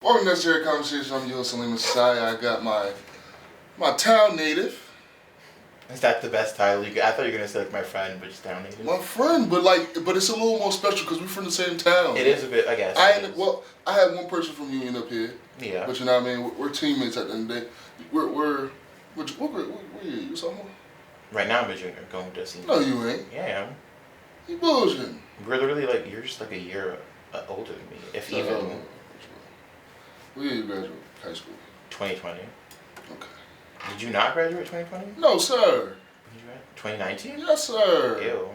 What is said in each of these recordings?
Welcome to Necessary Conversation. I'm your Saleem. I got my town native. Is that the best title you could? I thought you were gonna say like my friend, but just town native. My friend, but it's a little more special because we're from the same town. It is a bit, I guess. I had one person from Union up here. Yeah. But you know what I mean. We're teammates at the end of the day. What year? You sophomore? Right now I'm a junior, going to senior. No, you ain't. Yeah, I am. You bullshitting. We're literally like you're just like a year older than me, if even. What year you graduated high school? 2020. Okay. Did you not graduate 2020? No, sir. 2019? Yes, sir. Ew.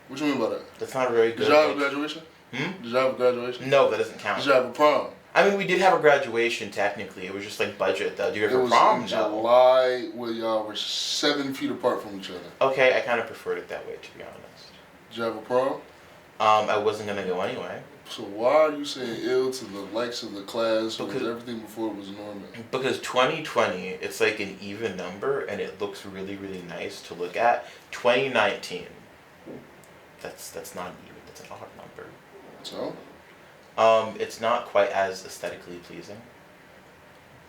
What you mean by that? That's not very good. Did y'all have a graduation? Hmm? Did y'all have a graduation? No, that doesn't count. Did y'all have a prom? I mean, we did have a graduation technically. It was just like budget though. Do you have a It prom? was in July where y'all were 7 feet apart from each other. Okay, I kind of preferred it that way, to be honest. Did you have a prom? I wasn't gonna go anyway. So why are you saying ill to the likes of the class because everything before was normal? Because 2020, it's like an even number and it looks really, really nice to look at. 2019, that's not even, that's an odd number. So? It's not quite as aesthetically pleasing.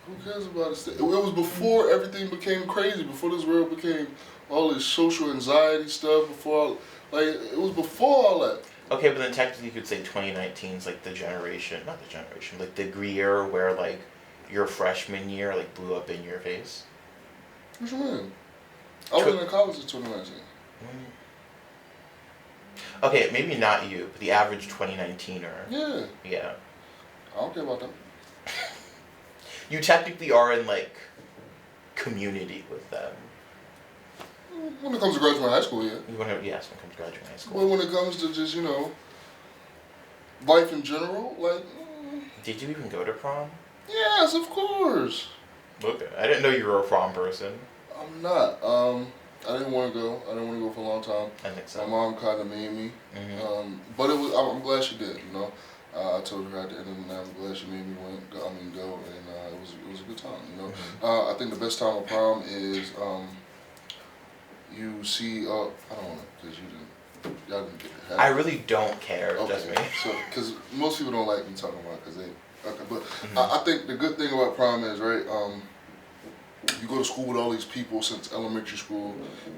Who cares about it? It was before everything became crazy, before this world became all this social anxiety stuff, it was before all that. Okay, but then technically you could say 2019 is like the generation, not the generation, like the year where like your freshman year like blew up in your face. What you mean? I was in college in 2019. Okay, maybe not you, but the average 2019er. Yeah. Yeah. I don't care about that. You technically are in like community with them. When it comes to graduating high school, yeah. Yes, when it comes to graduating high school. But when it comes to just, life in general, Did you even go to prom? Yes, of course. Okay. I didn't know you were a prom person. I'm not. I didn't want to go. I didn't want to go for a long time. I think so. My mom kind of made me. Mm-hmm. But I'm glad she did, I told her at the end of the night, I'm glad she made me go, and it was a good time, Mm-hmm. I think the best time of prom is, you see, I don't want to, because y'all didn't get to have I really don't care, okay. Just me. So, because most people don't like me talking about it, but Mm-hmm. I think the good thing about prom is, right, you go to school with all these people since elementary school,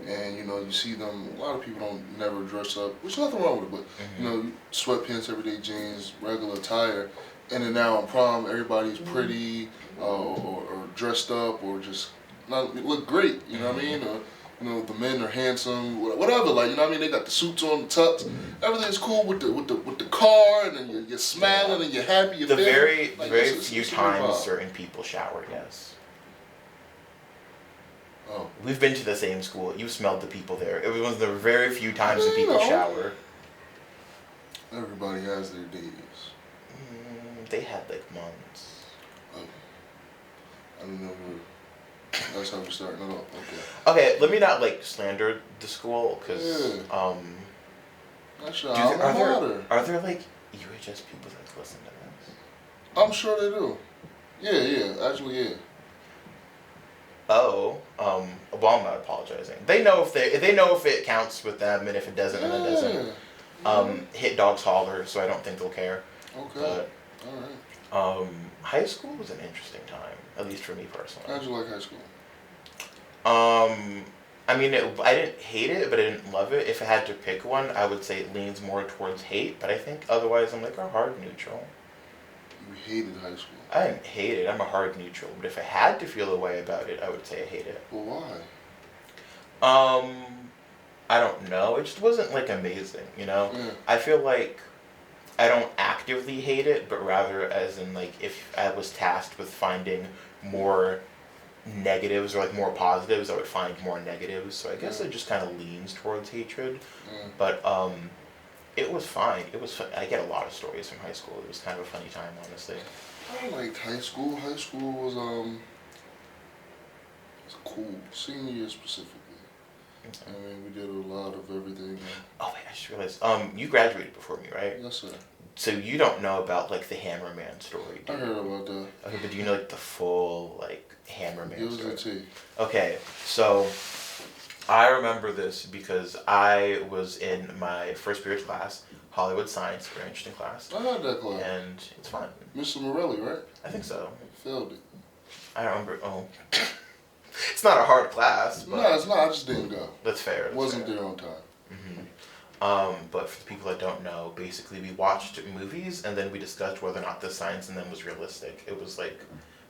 and, you see them, a lot of people don't never dress up, which is nothing wrong with it, but, Mm-hmm. sweatpants, everyday jeans, regular attire, and then now on prom, everybody's pretty, or dressed up, or just look great, you know what I mean? Or, the men are handsome, whatever. They got the suits on, the tux. Everything's cool with the car, and then you're smiling and you're happy. You're very it's few times certain people shower. Yes. Oh. We've been to the same school. You smelled the people there. It was one of the very few times that people shower. Everybody has their days. They had like months. Oh. I don't know. That's how we're starting it off. Okay, let me not slander the school because That's are there like UHS people that listen to this? I'm sure they do. Yeah, actually, yeah. Oh, well, I'm not apologizing. They know if it counts with them, and if it doesn't, then it doesn't. Hit dogs holler, so I don't think they'll care. Okay. But, all right. High school was an interesting time, at least for me personally. How'd you like high school? I mean, I didn't hate it, but I didn't love it. If I had to pick one, I would say it leans more towards hate, but I think otherwise I'm like a hard neutral. You hated high school? I didn't hate it. I'm a hard neutral, but if I had to feel a way about it, I would say I hate it. Well, why? I don't know. It just wasn't amazing, Yeah. I feel like I don't actively hate it, but rather as in if I was tasked with finding more negatives or more positives, I would find more negatives. So I guess it just kind of leans towards hatred. Yeah. But it was fine. It was fun. I get a lot of stories from high school. It was kind of a funny time, honestly. I liked high school. High school was cool. Senior year specifically. Okay. I mean, we did a lot of everything. Oh wait, I just realized. You graduated before me, right? Yes, sir. So you don't know about the Hammerman story, do you? I heard about that. Okay, but do you know the full Hammerman Give story? us the tea. Okay, so I remember this because I was in my first period class. Hollywood Science, very interesting class. I had that class. And it's fun. Mr. Morelli, right? I think so. Failed it. I don't remember. Oh. It's not a hard class. But no, it's not. I just didn't go. That's fair. Wasn't there on time. But for the people that don't know, basically we watched movies and then we discussed whether or not the science in them was realistic. It was like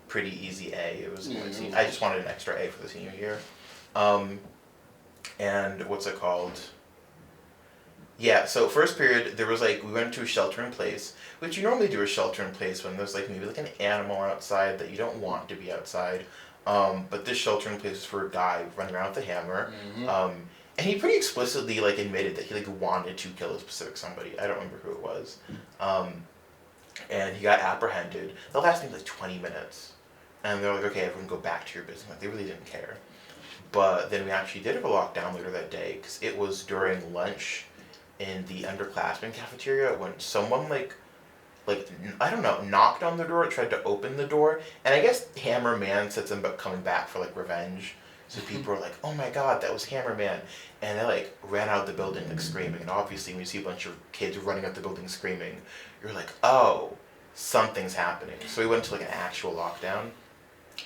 pretty easy A. It was. I just wanted an extra A for the senior year. And what's it called? Yeah, so first period, there was like, we went to a shelter in place, which you normally do a shelter in place when there's like maybe like an animal outside that you don't want to be outside. But this shelter in place was for a guy running around with a hammer. And he pretty explicitly like admitted that he like wanted to kill a specific somebody. I don't remember who it was. And he got apprehended. The last thing was like 20 minutes. And they're like, okay, everyone go back to your business. Like, they really didn't care. But then we actually did have a lockdown later that day because it was during lunch in the underclassmen cafeteria when someone like I don't know, knocked on the door, tried to open the door, and I guess Hammer Man said something about coming back for like revenge. So people were like, "Oh my God, that was Hammer Man," and they like ran out of the building like screaming. And obviously, when you see a bunch of kids running out the building screaming, you're like, "Oh, something's happening." So we went to like an actual lockdown,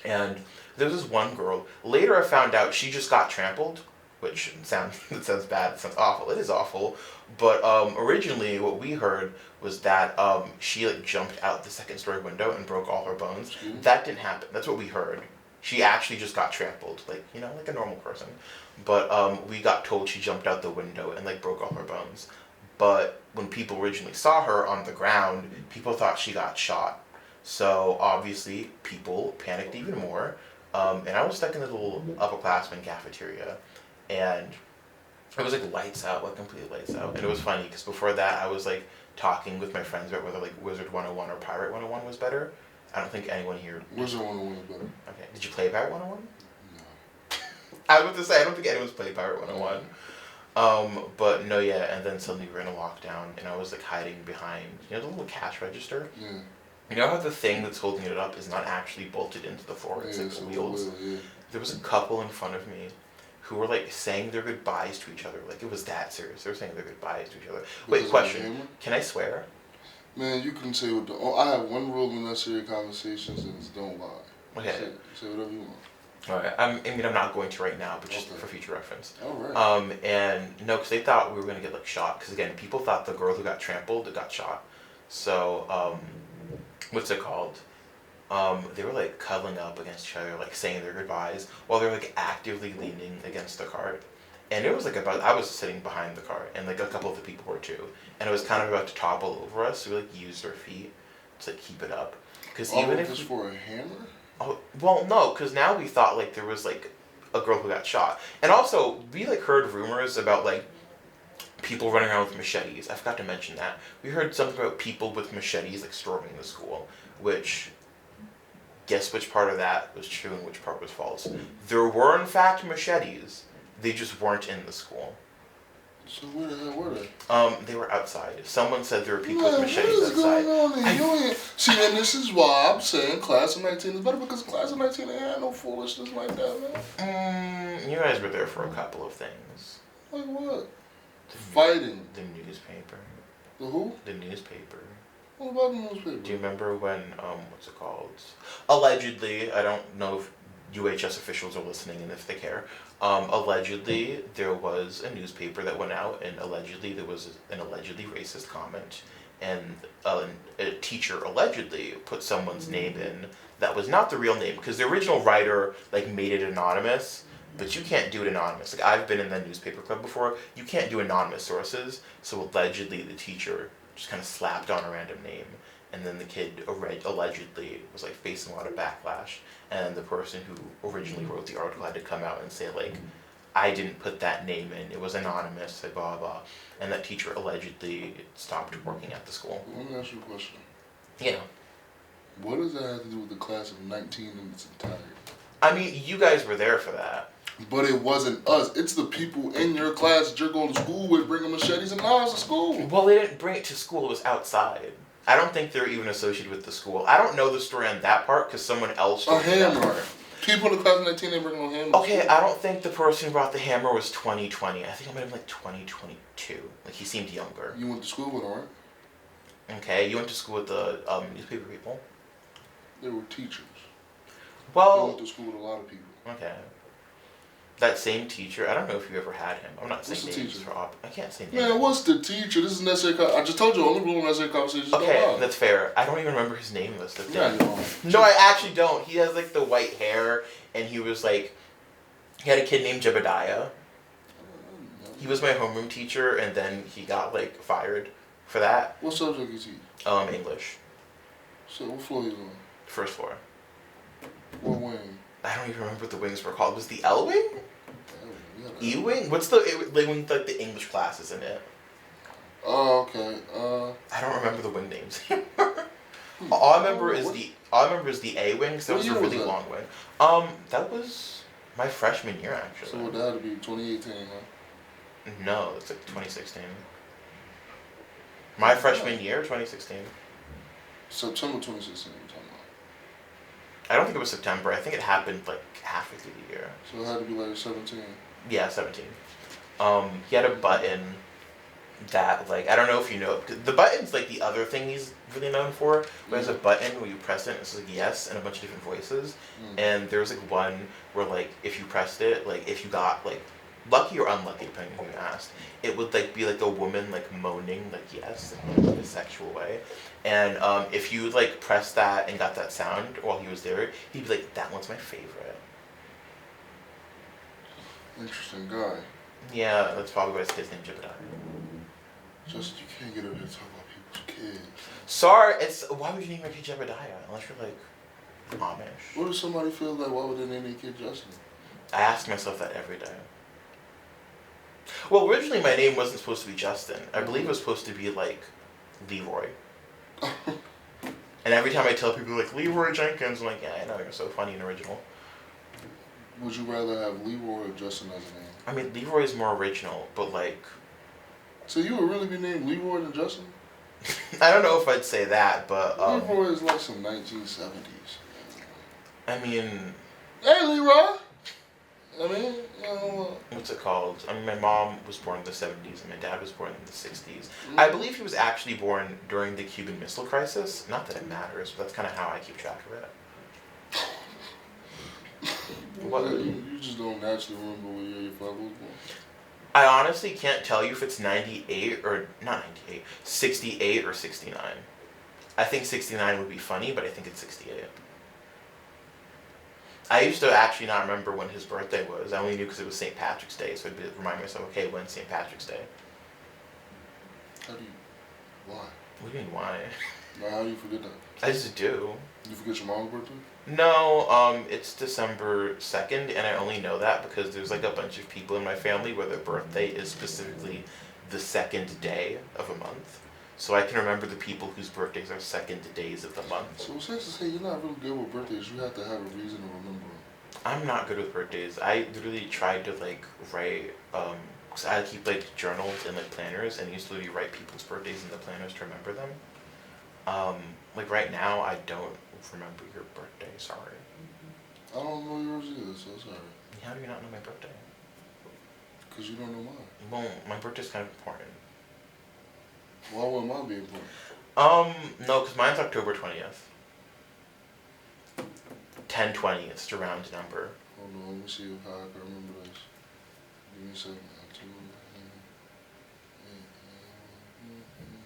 and there was this one girl. Later, I found out she just got trampled, which sounds bad. It sounds awful. It is awful. But originally, what we heard was that she like jumped out the second-story window and broke all her bones. That didn't happen. That's what we heard. She actually just got trampled, like like a normal person. But we got told she jumped out the window and like broke all her bones. But when people originally saw her on the ground, people thought she got shot. So obviously, people panicked even more. And I was stuck in the little upperclassmen cafeteria, and it was like lights out, like completely lights out. And it was funny because before that I was like talking with my friends about whether like Wizard 101 or Pirate 101 was better. I don't think anyone here... Wizard 101 is better. Okay. Did you play Pirate 101? No. I was about to say, I don't think anyone's played Pirate 101. But no, yeah, and then suddenly we were in a lockdown and I was like hiding behind, the little cash register? Yeah. You know how the thing that's holding it up is not actually bolted into the floor, it's like the wheels? Yeah. There was a couple in front of me who were like saying their goodbyes to each other. Like it was that serious. They were saying their goodbyes to each other. Wait, question. Can I swear? Man, you can say what I have one rule in necessary conversations and it's don't lie. Okay. Say whatever you want. Alright, I'm not going to right now, but just for future reference. Alright. And no, because they thought we were going to get like shot. Because again, people thought the girl who got trampled got shot. So, what's it called? They were like cuddling up against each other, like saying their goodbyes, while they're like actively leaning against the cart. And it was like I was sitting behind the cart, and like a couple of the people were too. And it was kind of about to topple over us, so we like used our feet to like keep it up. Because even if just for a hammer? Oh, well, no, because now we thought like there was like a girl who got shot. And also, we like heard rumors about like people running around with machetes. I forgot to mention that. We heard something about people with machetes like storming the school, which... Guess which part of that was true and which part was false. There were in fact machetes, they just weren't in the school. So where the hell were they? They were outside. Someone said there were people with machetes outside. What is going on here? See, and this is why I'm saying class of 19 is better, because class of 19 ain't had no foolishness like that, man. You guys were there for a couple of things. Like what? Fighting. The newspaper. The who? The newspaper. What about the newspaper? Do you remember when, what's it called? Allegedly, I don't know if UHS officials are listening and if they care. Allegedly, there was a newspaper that went out, and allegedly there was an allegedly racist comment, and a teacher allegedly put someone's name in that was not the real name, because the original writer like made it anonymous, but you can't do it anonymous. Like I've been in the newspaper club before, you can't do anonymous sources, so allegedly the teacher just kind of slapped on a random name, and then the kid allegedly was like facing a lot of backlash, and the person who originally wrote the article had to come out and say like, I didn't put that name in, it was anonymous, like blah blah, and that teacher allegedly stopped working at the school. Let me ask you a question. Yeah. What does that have to do with the class of 19 in its entirety? I mean, you guys were there for that. But it wasn't us. It's the people in your class that you're going to school with bringing machetes and knives to school. Well, they didn't bring it to school. It was outside. I don't think they're even associated with the school. I don't know the story on that part because someone else told me that part. People in the class of 19 ain't bringing no hammer. Okay, I don't think the person who brought the hammer was 2020. I think I might have been like 2022. Like, he seemed younger. You went to school with them, right? Okay, you went to school with the newspaper people? They were teachers. Well... I went to school with a lot of people. Okay. That same teacher, I don't know if you ever had him. I'm not saying What's the names teacher? for I can't say names. Man, what's the teacher? This is necessary. I just told you, only rule in necessary conversations. Okay, that's fair. I don't even remember his name list of Yeah, things. No, I actually don't. He has like the white hair, and he was like, he had a kid named Jebediah. He was my homeroom teacher, and then he got like fired for that. What subject is he? English. So what floor is on? First floor. What wing? I don't even remember what the wings were called. Was the L wing? Yeah, E-wing? What's the like when like the English classes in it? Oh, okay. I don't remember the wing names. All I remember is the A wing, because that was a really long wing. That was my freshman year actually. So that had to be 2018, huh? No, it's like 2016. My freshman year, 2016. September 2016, you're talking about. I don't think it was September. I think it happened like halfway through the year. So it had to be like 17. Yeah, 17. He had a button that, like, I don't know if you know, the button's like the other thing he's really known for. There's a button where you press it and it's like yes and a bunch of different voices. And there's like one where like if you pressed it, like if you got like lucky or unlucky depending on who you asked, it would like be like a woman like moaning like yes in like a sexual way. And if you like pressed that and got that sound while he was there, he'd be like, that one's my favorite. Interesting guy. Yeah, that's probably why his kid's named Jebediah. Just you can't get up here and talk about people's kids. Sorry, why would you name your kid Jebediah unless you're like Amish? What if somebody feels like why would they name their kid Justin? I ask myself that every day. Well, originally my name wasn't supposed to be Justin. I believe it was supposed to be like Leroy. And every time I tell people like Leroy Jenkins, I'm like, yeah, I know, you're so funny and original. Would you rather have Leroy or Justin as a name? I mean, Leroy is more original, but like... So you would really be named Leroy than Justin? I don't know if I'd say that, but... Leroy is like some 1970s. I mean... Hey, Leroy! I mean, what's it called? I mean, my mom was born in the 70s and my dad was born in the 60s. I believe he was actually born during the Cuban Missile Crisis. Not that it matters, but that's kind of how I keep track of it. What? You just don't naturally remember what year your father was born? I honestly can't tell you if it's 98 or, not 98, 68 or 69. I think 69 would be funny, but I think it's 68. I used to actually not remember when his birthday was. I only knew because it was St. Patrick's Day, so I'd remind myself, okay, when's St. Patrick's Day? How do you... Why? What do you mean, why? How do you forget that? I just do. You forget your mom's birthday? No, it's December 2nd, and I only know that because there's like a bunch of people in my family where their birthday is specifically the second day of a month. So I can remember the people whose birthdays are second days of the month. So it's safe to say you're not really good with birthdays. You have to have a reason to remember them. I'm not good with birthdays. I literally tried to like write, cause I keep like journals and like planners, and I used to literally write people's birthdays in the planners to remember them. Like right now, I don't remember your birthday. Sorry. I don't know yours either, so sorry. How do you not know my birthday? Because you don't know mine. Well, my birthday's kind of important. Why would mine be important? No, because mine's October 20th. 10/20, it's just a round number. Hold on, let me see how I can remember this. Give me a second.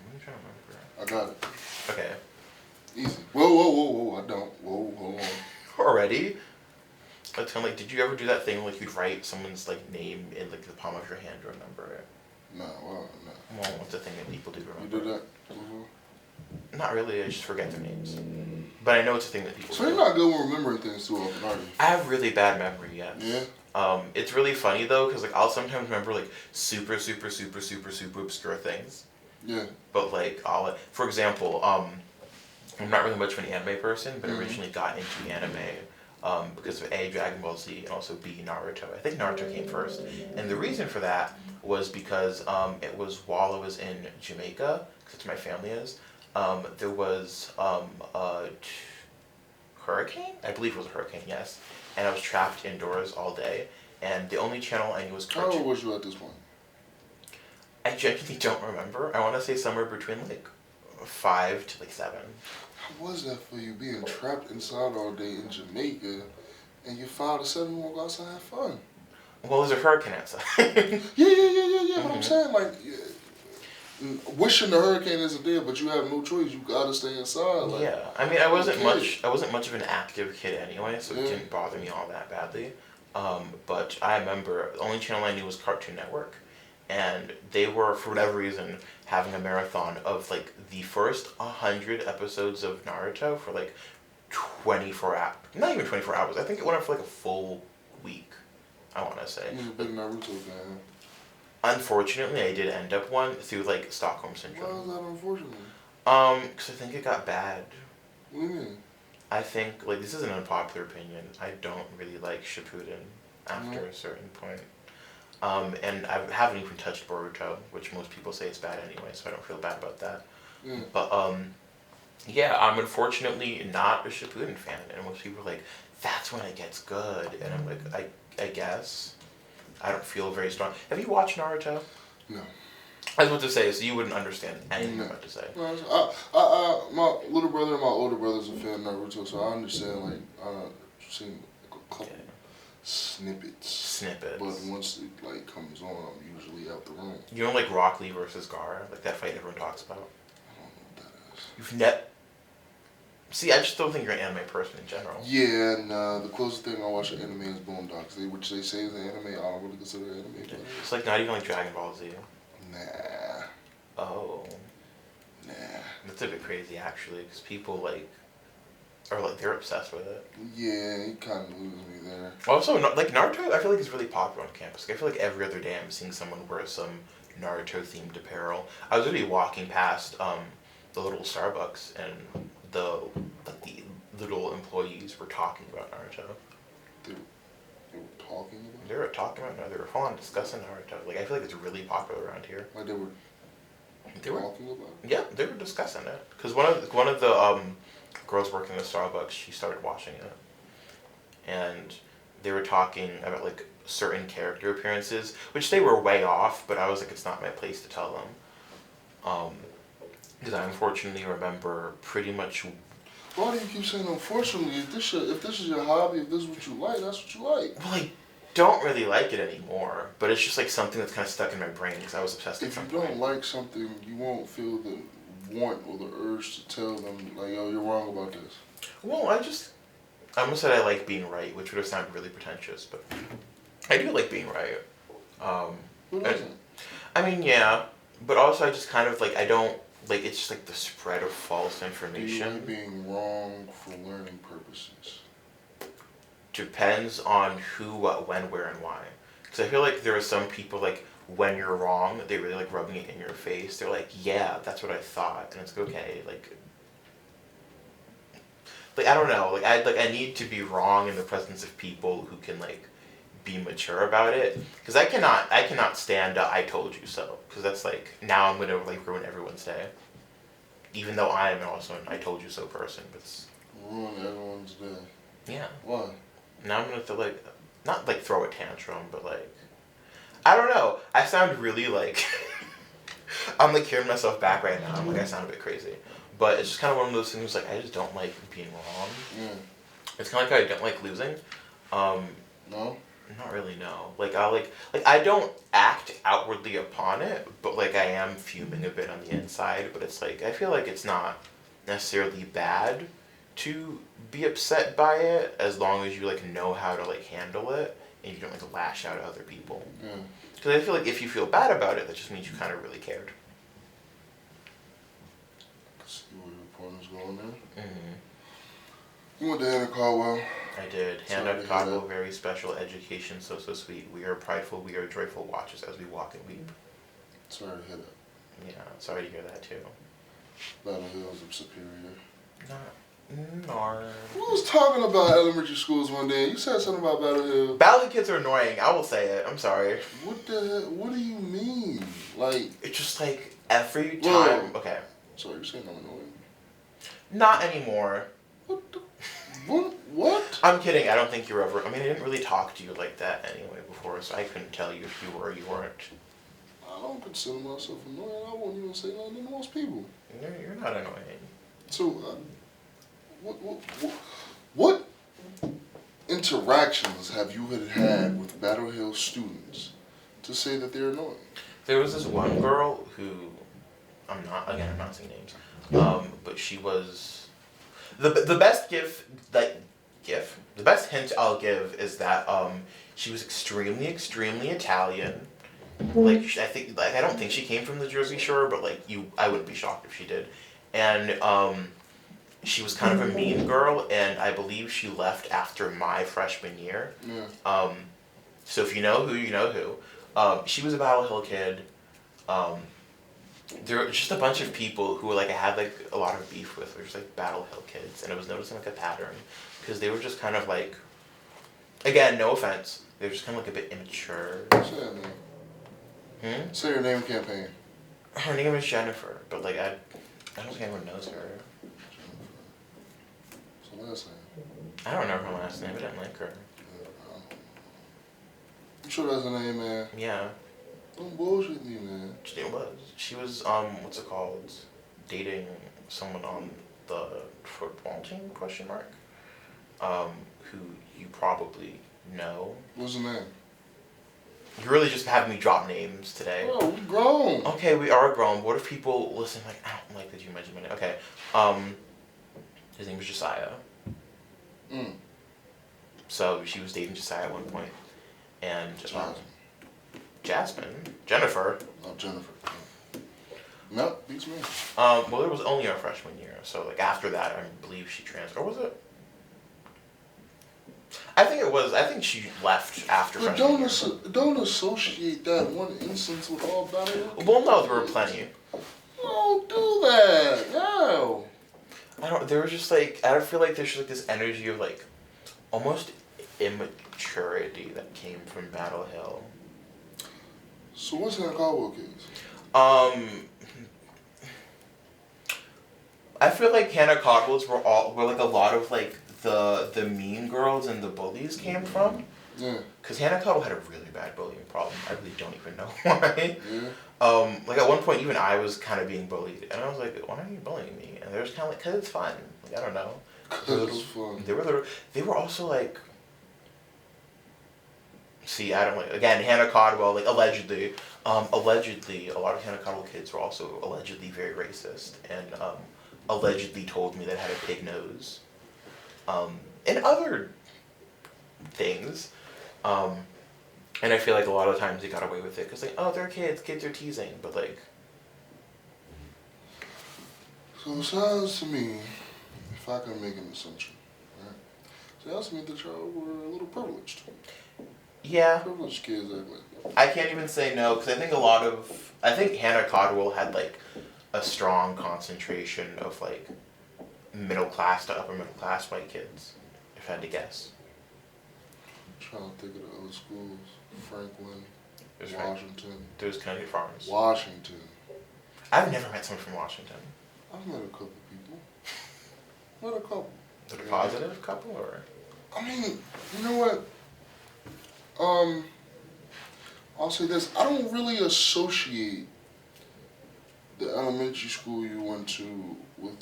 What are you trying to remember? I got it. Okay. Easy. Whoa, I don't. Whoa, hold on. Already? That's kind of like, did you ever do that thing like you'd write someone's like name in like the palm of your hand to remember it? No. Well, what's the thing that people do remember? You did that before? Not really, I just forget their names. But I know it's a thing that people So do. you're not good with remembering things too often, are you? I have really bad memory, yes. Yeah? It's really funny though, because like I'll sometimes remember like super obscure things. Yeah. But like for example, I'm not really much of an anime person, but originally got into anime because of A, Dragon Ball Z, and also B, Naruto. I think Naruto came first. And the reason for that was because it was while I was in Jamaica, because that's where my family is, there was hurricane. I believe it was a hurricane, yes. And I was trapped indoors all day. And the only channel I knew was How cartoon. old was you at this point? I genuinely don't remember. I want to say somewhere between like 5 to like 7. How was that for you being trapped inside all day in Jamaica and you 5 to 7 you want to go outside and have fun? Well, there's a hurricane outside. Yeah. But I'm saying, like, wishing the hurricane isn't there, but you have no choice. You gotta stay inside. Like, Yeah, I mean, I wasn't kid. much of an active kid anyway, so it Yeah. didn't bother me all that badly. But I remember the only channel I knew was Cartoon Network, and they were, for whatever reason, having a marathon of like the first 100 episodes of Naruto for like 24 hours. Not even 24 hours. I think it went on for like a full week. I want to say. You're a big Naruto fan. Unfortunately, I did end up one through like Stockholm Why syndrome. is that unfortunate? Because I think it got bad. What do you mean? I think, like, this is an unpopular opinion. I don't really like Shippuden after a certain point. And I haven't even touched Boruto, which most people say is bad anyway, so I don't feel bad about that. Yeah. But, yeah, I'm unfortunately not a Shippuden fan, and most people are like, that's when it gets good, and I'm like, I guess. I don't feel very strong. Have you watched Naruto? No. I was about to say, so you wouldn't understand anything I'm about to say. No, my little brother and my older brother's a fan of Naruto, so I understand, like, I've seen like a couple snippets. But once it, like, comes on, I'm usually out the room. You know, like, Rock Lee versus Gaara? Like, that fight everyone talks about? I don't know what that is. You've never... See, I just don't think you're an anime person in general. Yeah, and the closest thing I watch an anime is Boondocks, which they say is an anime. I don't really consider it anime. But It's like not even like Dragon Ball Z. Nah. Oh. Nah. That's a bit crazy, actually, because people, like, are, like, they're obsessed with it. Yeah, you kind of lose me there. Also, like, Naruto, I feel like is really popular on campus. Like, I feel like every other day I'm seeing someone wear some Naruto-themed apparel. I was literally walking past the little Starbucks, and the little employees were talking about Naruto. They were talking about it? They were talking about Naruto. They were full on discussing Naruto. Like, I feel like it's really popular around here. Like they were talking about it? Yeah, they were discussing it. Because one of the girls working in the Starbucks, she started watching it. And they were talking about, like, certain character appearances, which they were way off, but I was like, it's not my place to tell them. Because I unfortunately remember pretty much... Why do you keep saying unfortunately? If this is your hobby, if this is what you like, that's what you like. Well, I don't really like it anymore, but it's just like something that's kind of stuck in my brain because I was obsessed with something. If you don't like something, you won't feel the want or the urge to tell them, like, yo, you're wrong about this. Well, I almost said I like being right, which would have sounded really pretentious, but I do like being right. Who doesn't? I mean, yeah, but also I just kind of, like, I don't, like, it's just, like, the spread of false information. Do you like being wrong for learning purposes? Depends on who, what, when, where, and why. Because I feel like there are some people, like, when you're wrong, they really like rubbing it in your face. They're like, yeah, that's what I thought, and it's okay, like, I don't know, like, I need to be wrong in the presence of people who can, like, be mature about it, because I cannot stand I told you so, because that's like, now I'm gonna, like, ruin everyone's day, even though I am also an I told you so person, but it's... Ruin everyone's day. Yeah. Why? Now I'm gonna have to, like, not, like, throw a tantrum, but, like, I don't know, I sound really, like, I'm, like, hearing myself back right now, I'm like, I sound a bit crazy, but it's just kind of one of those things, like, I just don't like being wrong. Yeah. It's kind of like I don't like losing. No? Not really, no. Like, I don't act outwardly upon it, but, like, I am fuming a bit on the inside, but it's, like, I feel like it's not necessarily bad to be upset by it, as long as you, like, know how to, like, handle it, and you don't, like, lash out at other people. Yeah. Because I feel like if you feel bad about it, that just means you kind of really cared. See where your point is going there. Mm-hmm. You went to Anna Caldwell. I did. Hannah Caldwell, very special education, so sweet. We are prideful, we are joyful, watch us as we walk and weep. Sorry to hear that. Yeah, sorry to hear that too. Battle Hills of Superior. No. Who was talking about elementary schools one day? You said something about Battle Hill. Battle Hill kids are annoying, I will say it, I'm sorry. What the heck? What do you mean? Like... It's just like, every time... Whoa. Okay. Sorry, you're saying I'm annoying. Not anymore. What I'm kidding. I don't think you're ever. I mean, I didn't really talk to you like that anyway before, so I couldn't tell you if you were or you weren't. I don't consider myself annoying. I won't even say nothing to most people. You're not annoying. So, what interactions have you had with Battle Hill students to say that they're annoying? There was this one girl who, I'm not saying names, but she was, the best the best hint I'll give is that, she was extremely, extremely Italian. Like, I don't think she came from the Jersey Shore, but like, I wouldn't be shocked if she did. And, she was kind of a mean girl, and I believe she left after my freshman year. Yeah. So if you know who, you know who. She was a Battle Hill kid. There were just a bunch of people who I had like a lot of beef with, were just like Battle Hill kids, and I was noticing like a pattern, because they were just kind of like, again, no offense, they were just kind of like a bit immature. Say her name. Say her name campaign. Her name is Jennifer, but like I don't think anyone knows her. So last name. I don't know her last name. I didn't like her. You sure that's her name, man? Yeah. Don't bullshit me, man. It was. She was what's it called? Dating someone on the football team ? Who you probably know. What's her name? You really just having me drop names today. Oh, we grown. Okay, we are grown. What if people listen like, I don't like that you mentioned my name. Okay. His name was Josiah. So she was dating Josiah at one point. And Jennifer. Oh, Jennifer. No, beats me. Well, it was only our freshman year, so like after that, I believe she transferred. Or was it? I think it was. I think she left after But freshman year. don't associate that one instance with all Battle Hill. Well, no, there were plenty. Don't do that. No. I don't. There was just like, I feel like there's just like this energy of like almost immaturity that came from Battle Hill. So what's in the Caldwell case? I feel like Hannah Caldwell's were like a lot of like the mean girls and the bullies came from. Yeah. Cause Hannah Caldwell had a really bad bullying problem. I really don't even know why. Yeah. Like at one point even I was kind of being bullied, and I was like, why are you bullying me? And they were just kind of like, cause it's fun. Like, I don't know. Cause it's fun. They were also like. See, I don't like, again, Hannah Caldwell, like, allegedly, a lot of Hannah Caldwell kids were also allegedly very racist, and, allegedly told me that I had a pig nose, and other things, and I feel like a lot of times they got away with it, because, like, oh, they're kids are teasing, but, like... So it sounds to me, if I can make an assumption, right? It sounds to me that y'all were a little privileged. Yeah. Privileged kids act like that. I can't even say no, because I think Hannah Caldwell had, like, a strong concentration of, like, middle class to upper middle class white kids, if I had to guess. I'm trying to think of the other schools. Franklin, There's Washington. There's Connecticut Farms. Washington. I've never met someone from Washington. I've met a couple people. Met a couple. Is it a positive couple, or? I mean, you know what? I'll say this. I don't really associate the elementary school you went to with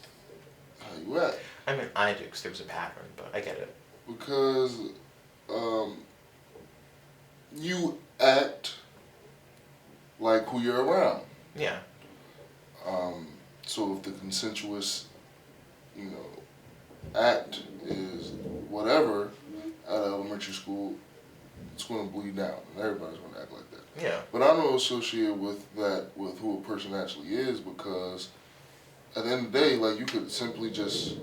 how you act. I mean, I do, because there was a pattern, but I get it. Because, you act like who you're around. Yeah. So if the consensuous, act is whatever at elementary school, it's going to bleed down, and everybody's going to act like that. Yeah. But I don't associate with that with who a person actually is, because at the end of the day, like, you could simply just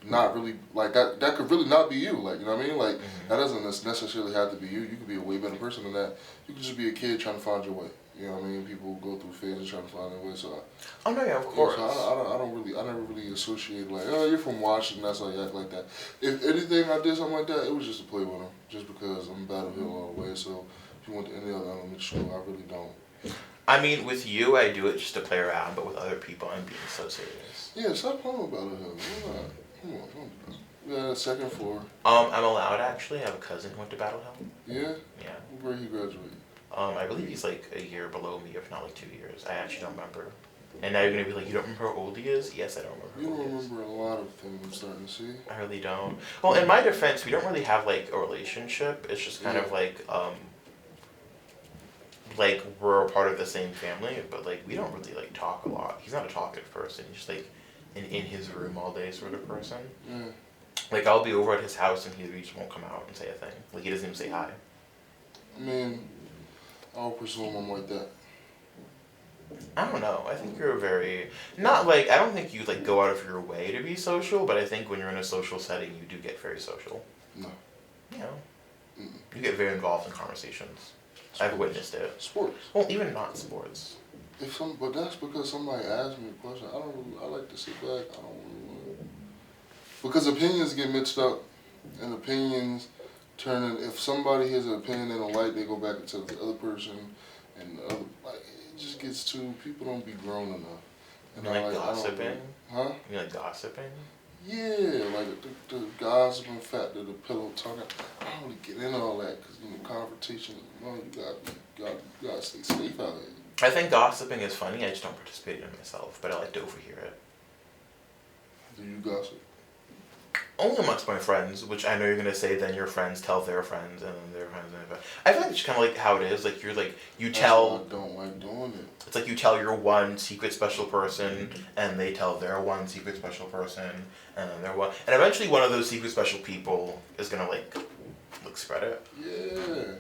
not really, like, that could really not be you, like, you know what I mean? Like, that doesn't necessarily have to be you. You could be a way better person than that. You could just be a kid trying to find your way. You know what I mean? People go through phases trying to find their way. So, oh no, yeah, of course. So I never really associate, like, oh, you're from Washington, that's why you act like that. If anything, I did something like that, it was just to play with them, just because I'm Battle Hill all the way. So if you went to any other elementary school, I really don't. I mean, with you, I do it just to play around, but with other people, I'm being so serious. Yeah, stop playing with Battle Hill. Come on, don't do that. Yeah, second floor. I'm allowed actually. I have a cousin who went to Battle Hill. Yeah? Yeah. Where he graduated? I believe he's like a year below me, if not like 2 years. I actually don't remember. And now you're gonna be like, you don't remember how old he is? Yes, I don't remember You how don't old he is. remember a lot of things I'm starting to see. I really don't. Well, in my defense, we don't really have like a relationship. It's just kind of like we're a part of the same family, but like we don't really like talk a lot. He's not a talkative person. He's just like in his room all day sort of person. Yeah. Like I'll be over at his house and he just won't come out and say a thing. Like he doesn't even say hi. I mean, I'll presume I'm like that. I don't know. I think you're very not like I don't think you like go out of your way to be social, but I think when you're in a social setting, you do get very social. No. You know, Mm-mm. you get very involved in conversations. I've witnessed it. Sports. Well, even not sports. But that's because somebody asked me a question. I like to sit back. I don't really want to. Because opinions get mixed up, and opinions turn in. If somebody has an opinion they don't like, they go back and tell the other person, and the other like it just gets too. People don't be grown enough. And You like gossiping? Huh? You like gossiping? Yeah, like the gossiping factor, the pillow talking. I don't really get into all that because confrontation. You gotta stay safe out there. I think gossiping is funny. I just don't participate in it myself, but I like to overhear it. Do you gossip? Only amongst my friends, which I know you're gonna say. Then your friends tell their friends, and then their friends and their friends. I feel like it's kind of like how it is. Like you tell. That's why I don't like doing it. It's like you tell your one secret special person, and they tell their one secret special person, and then their one, and eventually one of those secret special people is gonna like spread it. Yeah.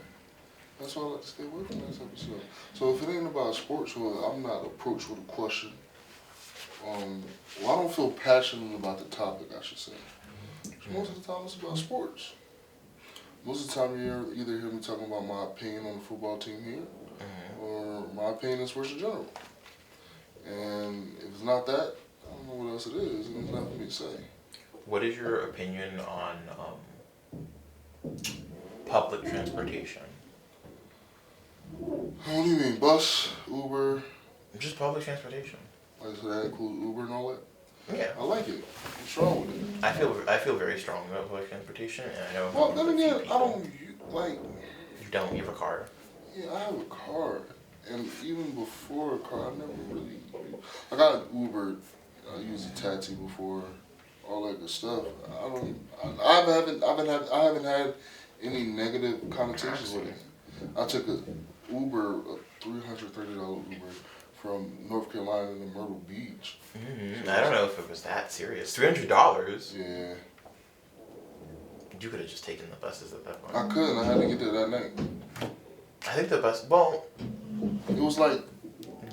That's why I like to stay away from this episode. So if it ain't about sports, well, I'm not approached with a question. Well, I don't feel passionate about the topic, I should say. So most of the time it's about sports. Most of the time you either hear me talking about my opinion on the football team here, or my opinion in sports in general. And if it's not that, I don't know what else it is, and there's nothing for me to say. What is your opinion on public transportation? What do you mean, bus, Uber? Just public transportation. Like, so that includes Uber and all that? Yeah. I like it. I'm strong with it. I feel very strong about public transportation, and I know. Well, then a few again, I people. don't like. You don't. You have a car. Yeah, I have a car, and even before a car, I never really. I got Uber. I used a taxi before, all that good stuff. I haven't had any negative connotations with it. I took a Uber, a $330 Uber from North Carolina to Myrtle Beach. I don't know if it was that serious. $300. Yeah. You could have just taken the buses at that point. I couldn't. I had to get there that night. I think the bus. Well. It was like.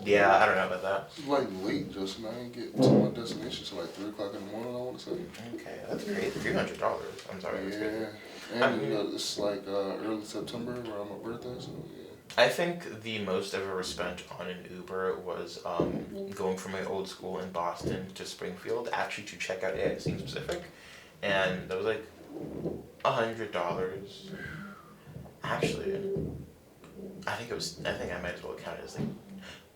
Yeah, I don't know about that. It was like late, Justin. I didn't get to my destination till like 3 o'clock in the morning. I want to say. Okay, that's crazy. $300. I'm sorry. That's crazy. And it's like early September around my birthday, so yeah. I think the most I've ever spent on an Uber was going from my old school in Boston to Springfield, actually to check out AIC in specific, and that was like $100. Actually, I think I might as well count it as like.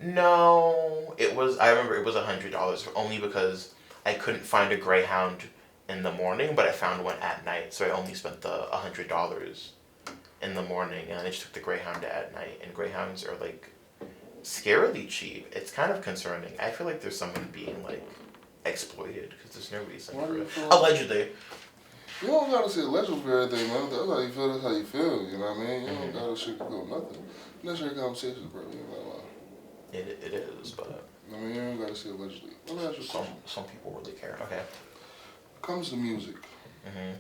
No, it was. I remember it was $100 only because I couldn't find a Greyhound in the morning, but I found one at night, so I only spent the $100 in the morning, and I just took the Greyhound at night. And Greyhounds are like scarily cheap. It's kind of concerning. I feel like there's someone being like exploited because there's no reason for it. Allegedly. You don't gotta say allegedly for everything, man. That's how you feel. That's how you feel. You know what I mean? You don't gotta sugarcoat nothing. Necessary conversations, bro. You know what I mean? It is, but. I mean, you don't gotta say allegedly. Let me ask you a question. Some people really care. Okay. Comes to music. Mhm.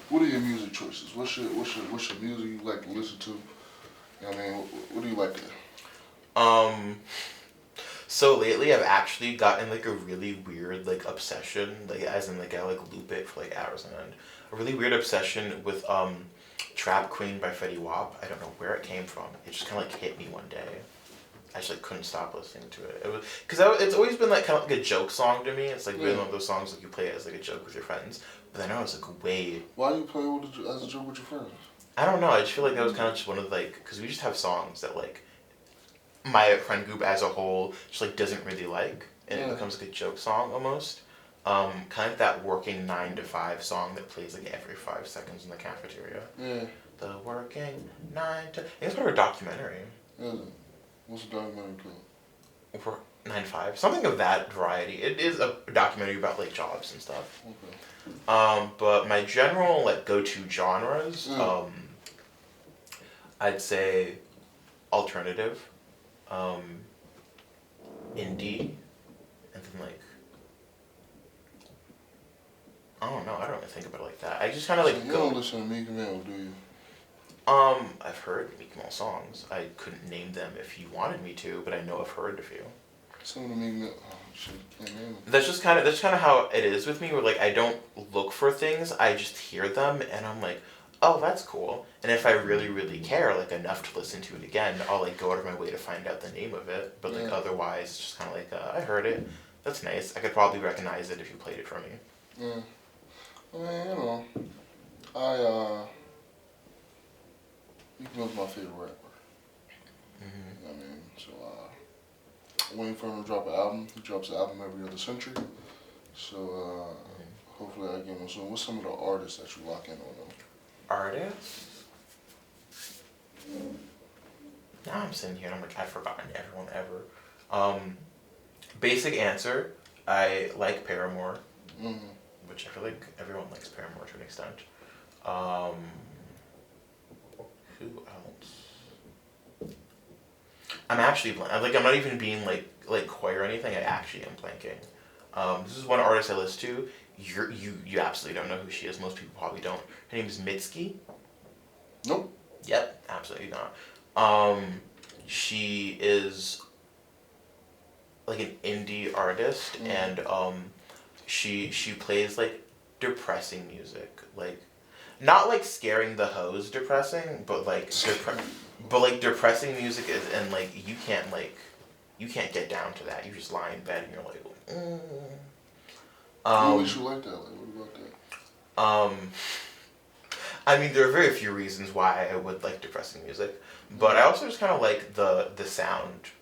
What are your music choices? What's your music you like to listen to? You know what I mean, what do you like to? So lately I've actually gotten like a really weird like obsession, like as in like I like loop it for like hours on end. A really weird obsession with Trap Queen by Fetty Wap. I don't know where it came from. It just kind of like hit me one day. I just like couldn't stop listening to it. It was because it's always been like kind of like a joke song to me. It's like really one of those songs like you play it as like a joke with your friends. But I know it's like way. Why do you play as a joke with your friends? I don't know. I just feel like that was kind of just one of like because we just have songs that like my friend group as a whole just like doesn't really like, and it becomes like a joke song almost. Kind of that working 9 to 5 song that plays like every 5 seconds in the cafeteria. Yeah. The working 9 to... I think it's part of a documentary. Is it? What's the documentary called? For 9 to 5. Something of that variety. It is a documentary about like jobs and stuff. Okay. But my general like go-to genres, I'd say alternative, indie, and then like I don't know. I don't really think about it like that. I just kind of like So you go. don't listen to Meek Mill, do you? I've heard Meek Mill songs. I couldn't name them if you wanted me to, but I know I've heard a few. Some of the Meek Mill. Oh shit, can't name them. That's kind of how it is with me. Where like I don't look for things. I just hear them, and I'm like, oh, that's cool. And if I really, really care, like enough to listen to it again, I'll like go out of my way to find out the name of it. But like otherwise, it's just kind of like I heard it. That's nice. I could probably recognize it if you played it for me. Yeah. I mean, you know, Meek Mill's my favorite rapper. Mm-hmm. I mean, so waiting for him to drop an album. He drops an album every other century. So hopefully I get him soon. What's some of the artists that you lock in on them? Artists? Now I'm sitting here and I'm like, I've forgotten everyone ever. Basic answer, I like Paramore, which I feel like everyone likes Paramore to an extent. Who else? I'm actually like I'm not even being like coy or anything. I actually am blanking. This is one artist I listen to. You absolutely don't know who she is. Most people probably don't. Her name is Mitski. Nope. Yep, absolutely not. She is like an indie artist, and she plays like depressing music, like not like scaring the hoes depressing, but like depressing music is, and like you can't get down to that. You just lie in bed and you're like. What makes you like that? Like, what about that? I mean, there are very few reasons why I would like depressing music, but I also just kind of like the sound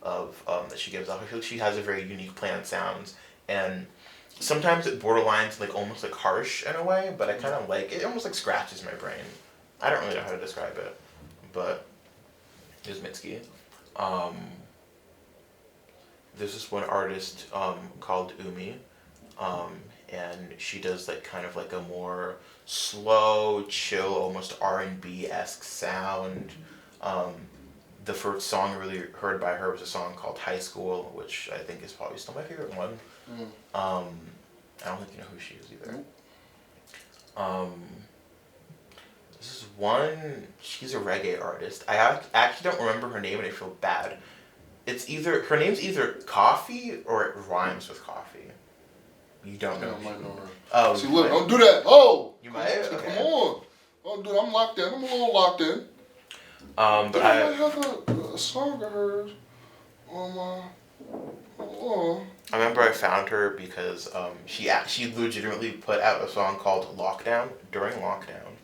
of that she gives off. I feel like she has a very unique play on sounds, and sometimes it borderlines like almost like harsh in a way, but I kind of like it. Almost like scratches my brain. I don't really know how to describe it, but it's Mitski. There's this one artist called Umi, and she does like kind of like a more slow, chill, almost R&B-esque sound. The first song I really heard by her was a song called High School, which I think is probably still my favorite one. I don't think you know who she is either. This is one, she's a reggae artist. I actually don't remember her name and I feel bad. Her name's either Coffee or it rhymes with coffee. You don't know. I might know her. Oh, see, look, don't do that. Oh! You might? Okay. Come on. Oh, dude, I'm locked in. I'm a little locked in. But I might have a song of hers on my... Oh. I remember I found her because she legitimately put out a song called Lockdown during lockdown.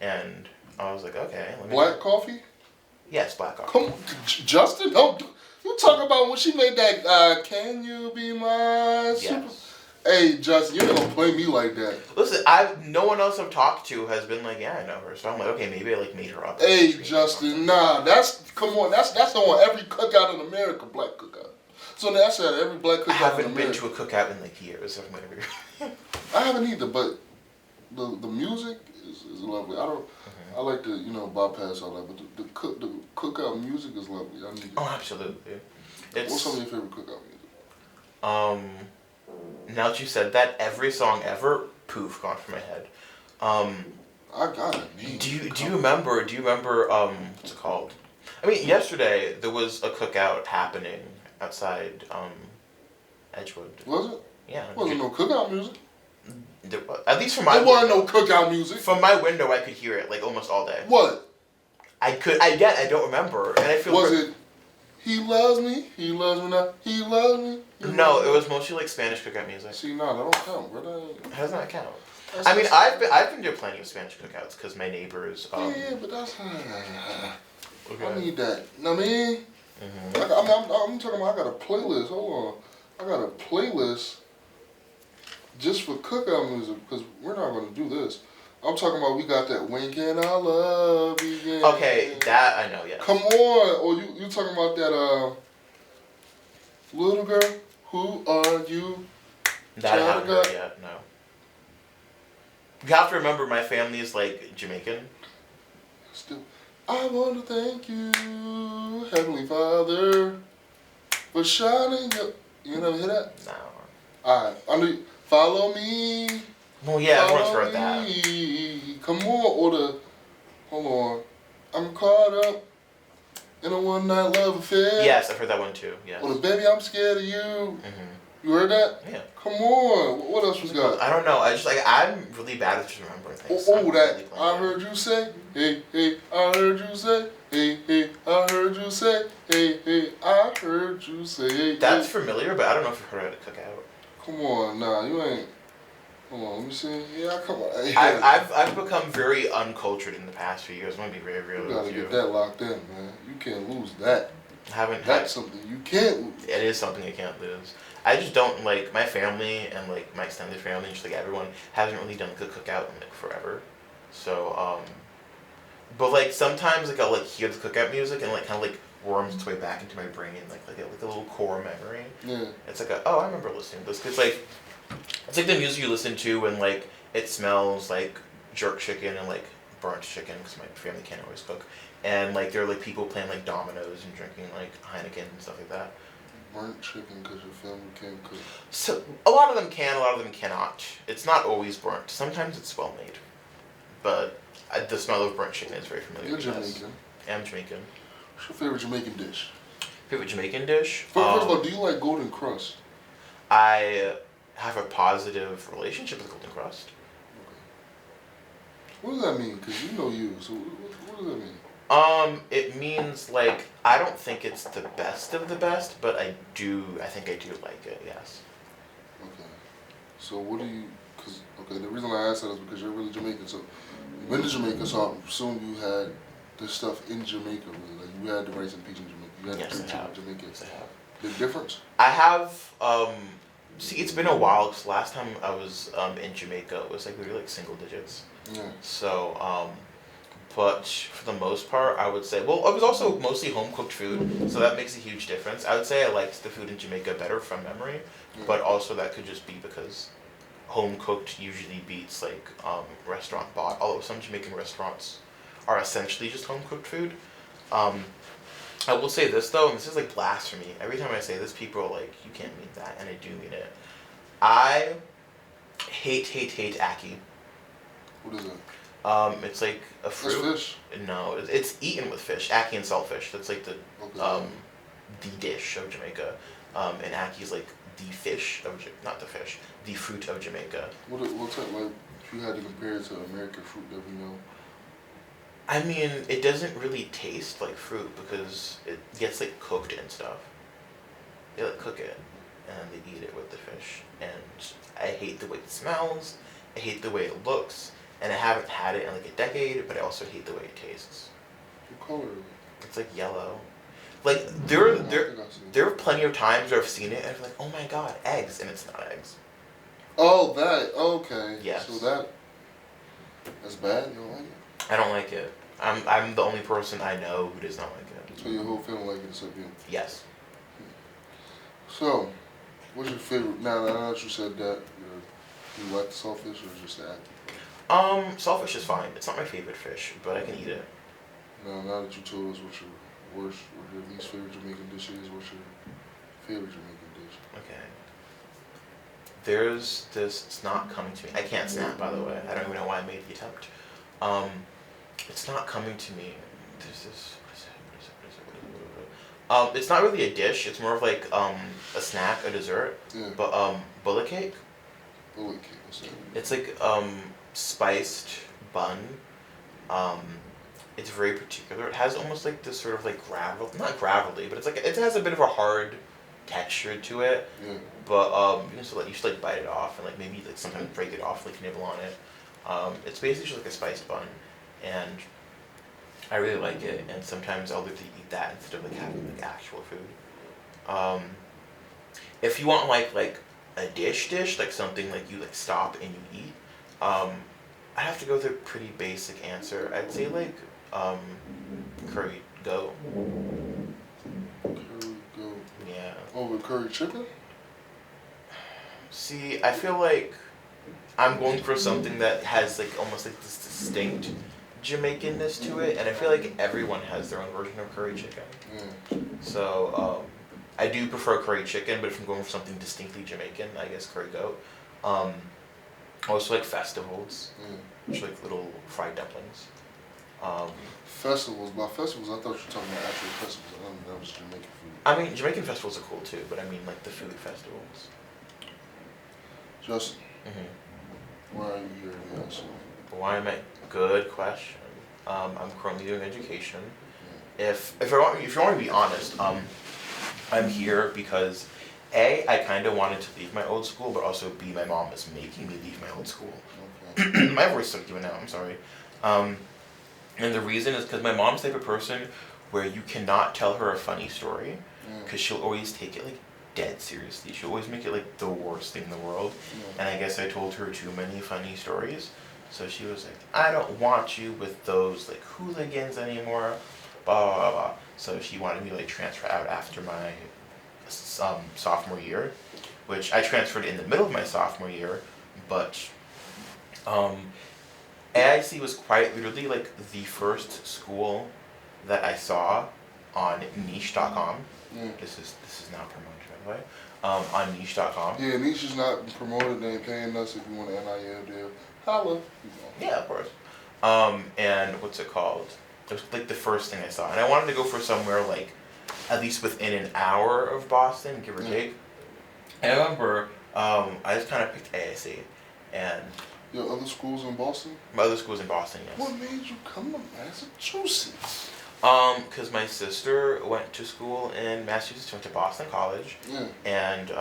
And I was like, okay. Black Coffee? Yes, Black Coffee. Come on, Justin? No, you talk about when she made that, Can You Be My Super... Yes. Hey, Justin, you ain't gonna play me like that. Listen, no one else I've talked to has been like, yeah, I know her. So I'm like, okay, maybe I like made her up. Hey, Justin, nah, that's on every cookout in America, black cookout. So that's at every black cookout in America. I haven't been to a cookout in like years. I haven't either, but the music is lovely. I like to bypass all that, but the cookout music is lovely. I need it. Oh, absolutely. What's some of your favorite cookout music? Now that you said that, every song ever, poof, gone from my head. I got it. Do you remember? What's it called? I mean, yesterday there was a cookout happening outside Edgewood. Was it? Yeah. Wasn't no cookout music. At least from my there wasn't no cookout music. From my window, I could hear it like almost all day. What? I don't remember, and I feel. Was it? He loves me not. He loves me. No, it was mostly like Spanish cookout music. See, no, that don't count, brother. How does that count? I mean, I've been to plenty of Spanish cookouts because my neighbors. Yeah, but that's. Okay. I need that. You know what I mean? I'm talking about. I got a playlist. Hold on. I got a playlist just for cookout music, because we're not gonna do this. I'm talking about we got that "When Can I Love You Again." Okay, that I know. Yeah. Come on, or you talking about that little girl? Who are you? That I haven't heard yet. No. You have to remember, my family is like Jamaican. Still, I want to thank you, Heavenly Father, for shining your. You never hear that? No. Alright, follow me. Well, yeah, everyone's Follow heard that. me. Come on, hold on. I'm caught up in a one night love affair. Yes, I've heard that one too. Yes. Or the baby, I'm scared of you. Mm-hmm. You heard that? Yeah. Come on. What else we got? I don't know. I'm really bad at just remembering things. That I heard you say, hey, hey, I heard you say, hey, hey, I heard you say, hey, hey, I heard you say, hey. That's familiar, but I don't know if you've heard it at Cookout. Come on, nah, you ain't. Hold on, let me see. Yeah, come on. I've become very uncultured in the past few years. I'm gonna be very real with you. You gotta get that locked in, man. You can't lose that. That's something you can't lose. It is something you can't lose. I just don't like my family and like my extended family and just like everyone hasn't really done like a cookout in like forever. So but like sometimes like I'll like hear the cookout music and like kind of like worms its way back into my brain like a little core memory. Yeah. It's like I remember listening to this. It's like the music you listen to when like it smells like jerk chicken and like burnt chicken because my family can't always cook, and like there are like people playing like dominoes and drinking like Heineken and stuff like that. Burnt chicken because your family can't cook. So a lot of them can, a lot of them cannot. It's not always burnt. Sometimes it's well made, but the smell of burnt chicken is very familiar. You're Jamaican. I'm Jamaican. What's your favorite Jamaican dish? Favorite Jamaican dish? First of all, do you like golden crust? I have a positive relationship with golden crust. Okay. What does that mean? Because you know you. So what does that mean? It means like I don't think it's the best of the best, but I think I do like it. Yes. Okay. So what do you? The reason I asked that is because you're really Jamaican. So you've been to Jamaica, so I assume you had this stuff in Jamaica. Really, like you had the rice and peas in Jamaica. You had Yes, the I have. Jamaica. Yes, I have. The difference? I have. See, it's been a while. Cause last time I was in Jamaica, it was like we were like single digits. Yeah. So but for the most part, I would say, well, it was also mostly home cooked food, so that makes a huge difference. I would say I liked the food in Jamaica better from memory, but also that could just be because home cooked usually beats like restaurant bought. Although some Jamaican restaurants are essentially just home cooked food. I will say this though, and this is like blasphemy. Every time I say this, people are like, "You can't mean that," and I do mean it. I hate ackee. What is that? It's like a fruit. That's fish. No, it's eaten with fish. Ackee and saltfish. That's like the dish of Jamaica. And ackee is like the fish of not the fish, the fruit of Jamaica. What's that like? If you had to compare it to American fruit that we know. I mean, it doesn't really taste like fruit because it gets like cooked and stuff. They like cook it and they eat it with the fish. And I hate the way it smells. I hate the way it looks. And I haven't had it in like a decade, but I also hate the way it tastes. What color is it? It's like yellow. Like there are plenty of times where I've seen it and I'm like, oh my god, eggs, and it's not eggs. Oh, that okay. Yes. So that's bad. You don't like it? I don't like it. I'm the only person I know who does not like it. So your whole family like it except you? Yes. So, what's your favorite? Now that you said that, do you like the saltfish or just the ackee? Saltfish is fine. It's not my favorite fish, but I can eat it. Now that you told us what your least favorite Jamaican dish is, what's your favorite Jamaican dish? Okay. There's this. It's not coming to me. I can't snap, by the way. I don't even know why I made the attempt. It's not coming to me. There's this. What is it? It's not really a dish. It's more of like a snack, a dessert. Yeah. But bullet cake. Bullet cake. What's that? It's like spiced bun. It's very particular. It has almost like this sort of like not gravelly, but it's like it has a bit of a hard texture to it. Yeah. But you should like bite it off and like maybe like sometimes break it off, like nibble on it. It's basically just like a spiced bun, and I really like it. And sometimes I'll literally eat that instead of like having like actual food. If you want like a dish, like something like you like stop and you eat, I have to go with a pretty basic answer. I'd say like curry goat. Curry goat. Yeah. Over curry chicken? See, I feel like I'm going for something that has like almost like this distinct Jamaicanness to it, and I feel like everyone has their own version of curry chicken. Yeah. So I do prefer curry chicken, but if I'm going for something distinctly Jamaican, I guess curry goat. I also like festivals, which are like little fried dumplings. Festivals. By festivals, I thought you were talking about actual festivals. I don't know that was Jamaican food. I mean, Jamaican festivals are cool too, but I mean like the food festivals. Justin, Mm-hmm. why are you here again? So, Why am I? Good question. I'm currently doing education. yeah. If you want me to be honest, I'm here because I kind of wanted to leave my old school, but also B, my mom is making me leave my old school. Okay. My voice is doing now. I'm sorry. And the reason is because my mom's the type of person where you cannot tell her a funny story Yeah. because she'll always take it like dead seriously. She'll always make it like the worst thing in the world. Yeah. And I guess I told her too many funny stories. So she was like, I don't want you with those like hooligans anymore, blah blah blah. So she wanted me to like transfer out after my sophomore year, which I transferred in the middle of my sophomore year, but AIC was quite literally like the first school that I saw on niche.com. Yeah. This is not promoted by the way. On niche.com. Yeah, Niche is not promoted. They ain't paying us. If you want an NIL deal, holla. Yeah, of course. And what's it called? It was like the first thing I saw, and I wanted to go for somewhere like at least within an hour of Boston, give or take. And I remember I just kind of picked AIC, and Your other schools in Boston? my other school's in Boston, yes. What made you come to Massachusetts? Because my sister went to school in Massachusetts, went to Boston College, Yeah. and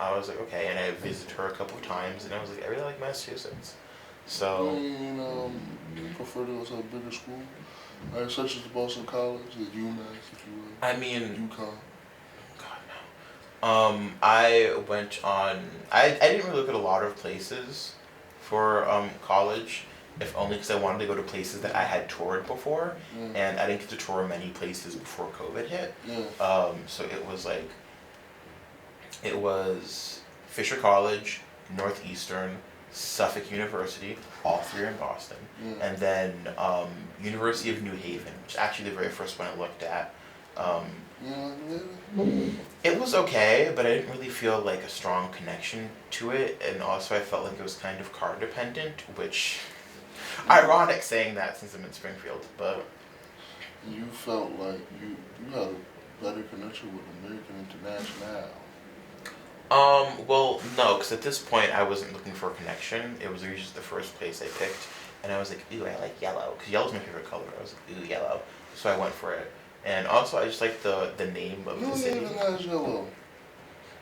I was like, okay, and I visited her a couple of times, and I was like, I really like Massachusetts. So, You prefer to go to a bigger school? Such as the Boston College, the UMass, if you will. I mean, UConn. God no. I went on. I didn't really look at a lot of places for college, if only because I wanted to go to places that I had toured before, Yeah. and I didn't get to tour many places before COVID hit. Yeah. So it was Fisher College, Northeastern, Suffolk University, all three are in Boston, Yeah. and then University of New Haven, which is actually the very first one I looked at. It was okay, but I didn't really feel like a strong connection to it, and also I felt like it was kind of car dependent, which, ironic saying that since I'm in Springfield, but You felt like you had a better connection with American International. well, no, because at this point I wasn't looking for a connection. It was just the first place I picked, and I was like, ooh, I like yellow, because yellow's my favorite color. I was like, ooh, yellow, so I went for it. And also, I just like the name of the city. Even has yellow.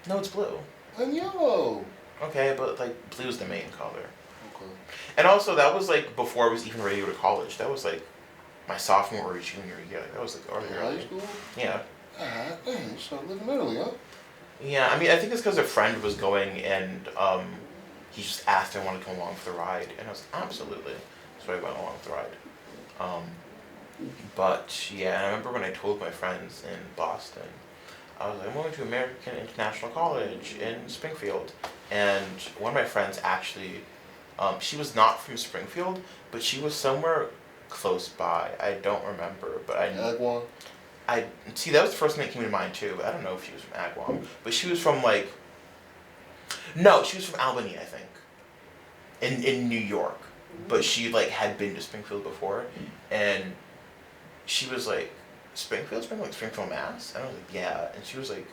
No, it's blue. And yellow. Okay, but like blue's the main color. Okay. And also, that was like before I was even ready to go to college. That was like my sophomore or junior year. That was like In early. high school? Yeah. Ah, dang, you started living early, huh? Yeah, I mean, I think it's because a friend was going and he just asked if I wanted to come along for the ride, and I was like, absolutely. So I went along for the ride. But yeah, and I remember when I told my friends in Boston, I was like, I'm going to American International College in Springfield. And one of my friends actually, she was not from Springfield, but she was somewhere close by. I don't remember, but Agawam? I see, that was the first thing that came to mind too. I don't know if she was from Agawam, but she was from like, no, she was from Albany, I think, in New York. But she like had been to Springfield before, and she was like, Springfield, Mass? And I was like, yeah. And she was like,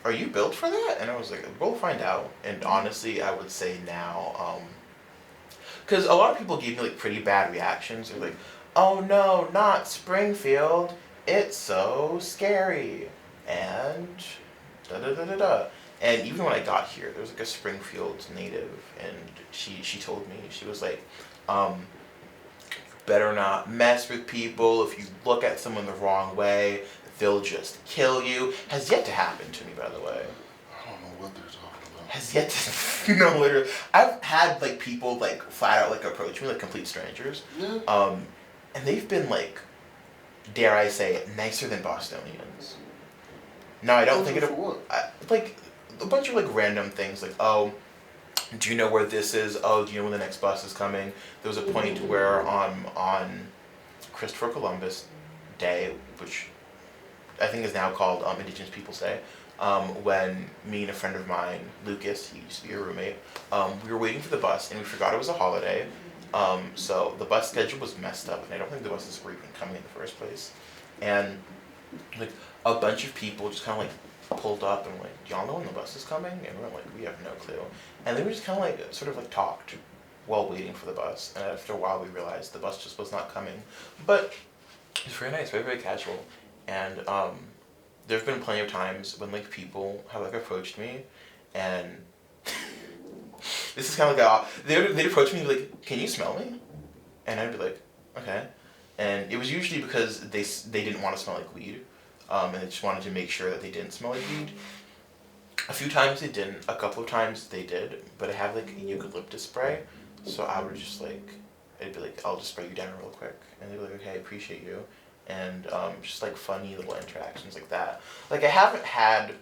are you built for that? And I was like, we'll find out. And honestly, I would say now, because a lot of people gave me like pretty bad reactions. They're like, oh no, not Springfield. It's so scary. And da da da da da. And even when I got here, there was like a Springfield native, and she told me, she was like, better not mess with people. If you look at someone the wrong way, they'll just kill you. Has yet to happen to me, by the way. I don't know what they're talking about. has yet to no, literally. I've had like people like flat out like approach me, like complete strangers. Yeah. And they've been like, dare I say, nicer than Bostonians. No, I don't think it. For what? Like a bunch of like random things, like, oh, do you know where this is? Oh, do you know when the next bus is coming? There was a point where on Christopher Columbus Day, which I think is now called Indigenous Peoples Day, when me and a friend of mine, Lucas, he used to be a roommate, we were waiting for the bus and we forgot it was a holiday. So the bus schedule was messed up, and I don't think the buses were even coming in the first place. And like a bunch of people just kind of like pulled up and like, do y'all know when the bus is coming? And we were like, we have no clue. And then we just kind of like sort of like talked while waiting for the bus. And after a while, we realized the bus just was not coming. But it's very nice, very, very casual. And there've been plenty of times when like people have like approached me, and this is kind of like they'd approach me like, can you smell me? And I'd be like, okay. And it was usually because they didn't want to smell like weed, and they just wanted to make sure that they didn't smell like weed. A few times they didn't. A couple of times they did. But I have like a eucalyptus spray, so I would just like, I'd be like, I'll just spray you down real quick, and they'd be like, okay, I appreciate you. And just like funny little interactions like that. Like I haven't had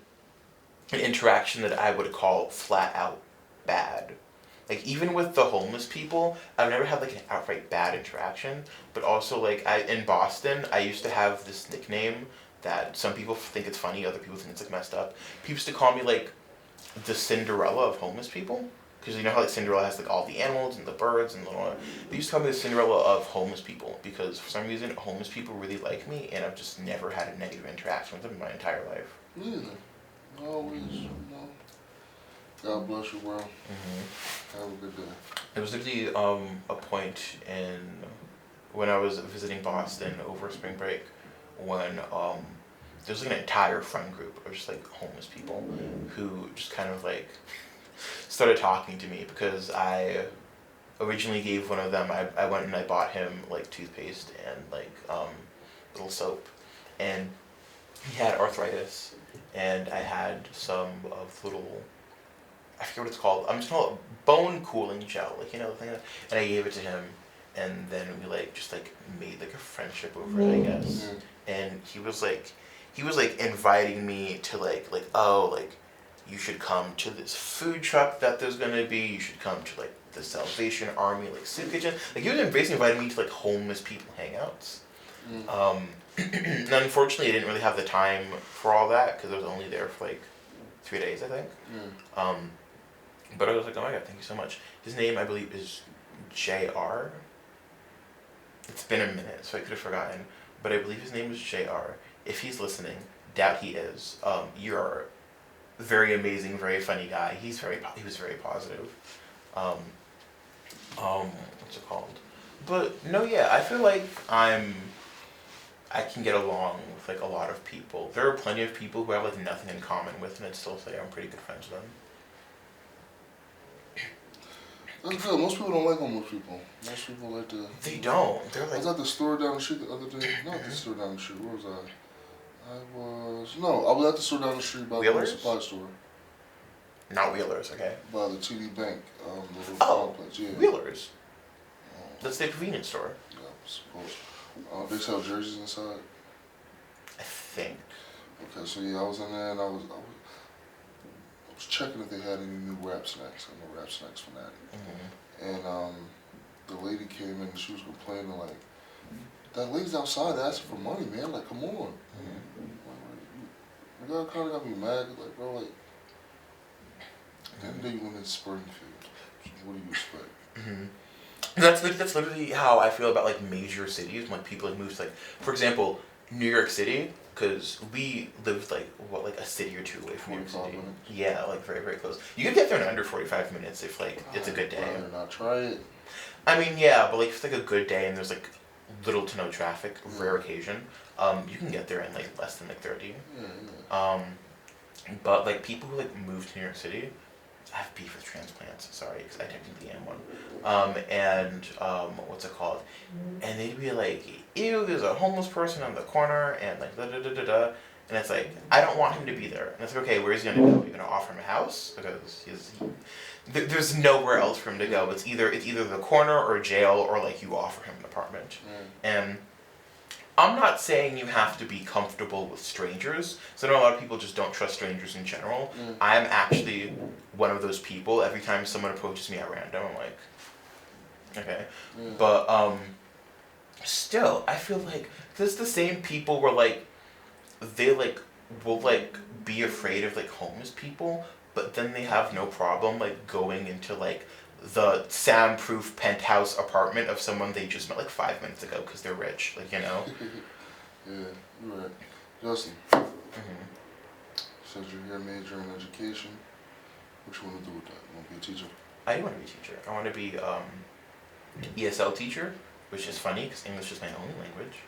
an interaction that I would call flat out bad. Like even with the homeless people, I've never had like an outright bad interaction. But also like in Boston, I used to have this nickname that some people think it's funny, other people think it's like messed up. People used to call me like the Cinderella of homeless people. Because you know how like Cinderella has like all the animals and the birds and little. They used to call me the Cinderella of homeless people because for some reason homeless people really like me, and I've just never had a negative interaction with them in my entire life. Neither. Always, God bless you, bro. Mm-hmm. Have a good day. There was literally a point in when I was visiting Boston over spring break when there was like an entire friend group of just like homeless people who just kind of like started talking to me because I originally gave one of them, I went and I bought him like toothpaste and like little soap, and he had arthritis, and I had some of little, I forget what it's called, I'm just calling it bone cooling gel, like you know the thing, and I gave it to him, and then we like just like made like a friendship over it, I guess. And he was like inviting me to like oh, like you should come to this food truck that there's gonna be, you should come to like the Salvation Army like soup kitchen. Like he was basically inviting me to like homeless people hangouts. And unfortunately I didn't really have the time for all that because I was only there for like 3 days, I think. But I was like, oh my god, thank you so much. His name I believe is JR. It's been a minute, so I could have forgotten. But I believe his name is JR. If he's listening, doubt he is. You're a very amazing, very funny guy. He was very positive. What's it called? But no, yeah, I feel like I can get along with like a lot of people. There are plenty of people who I have like nothing in common with, and I'd still say I'm pretty good friends with them. That's good. Most people don't like homeless people. Most people like to. They don't. They're like. I was at the store down the street the other day. Not the store down the street. Where was I? I was at the store down the street by the supply store. Not Wheelers, okay. By the TD Bank, the little complex. Yeah. Wheelers. That's the convenience store. Yeah, I suppose. They sell jerseys inside. I think. Okay, so yeah, I was in there and I was checking if they had any new wrap snacks. I know wrap snacks from that. And the lady came in and she was complaining like, that lady's outside asking for money, man. Like, come on. Like, that kind of got me mad. Like, bro, like, that day you went in Springfield. What do you expect? That's literally how I feel about like major cities when like, people like move to like, for example, New York City, because we lived like a city or two away from New York City. Minutes. Yeah, like very, very close. You could get there in under 45 minutes if like it's a good day. Rather not try it. I mean, yeah, but like if it's like a good day and there's like little to no traffic, rare occasion, you can get there in like less than like 30. But like people who like move to New York City, I have beef with transplants, sorry, because I technically am one. And what's it called? And they'd be like, ew, there's a homeless person on the corner, and like da da da da da. And it's like, I don't want him to be there. And it's like, okay, where's he gonna go? Are you gonna offer him a house? Because there's nowhere else for him to go. It's either the corner or jail, or like you offer him an apartment. And I'm not saying you have to be comfortable with strangers. So I know a lot of people just don't trust strangers in general. I'm actually one of those people. Every time someone approaches me at random, I'm like, okay. But still, I feel like there's the same people where like they like will like be afraid of like homeless people, but then they have no problem like going into like the soundproof penthouse apartment of someone they just met like 5 minutes ago because they're rich, like, you know. Yeah, you're right. Justin, said you're here major in education. What you want to do with that? You want to be a teacher? I do want to be a teacher. I want to be ESL teacher, which is funny because English is my only language.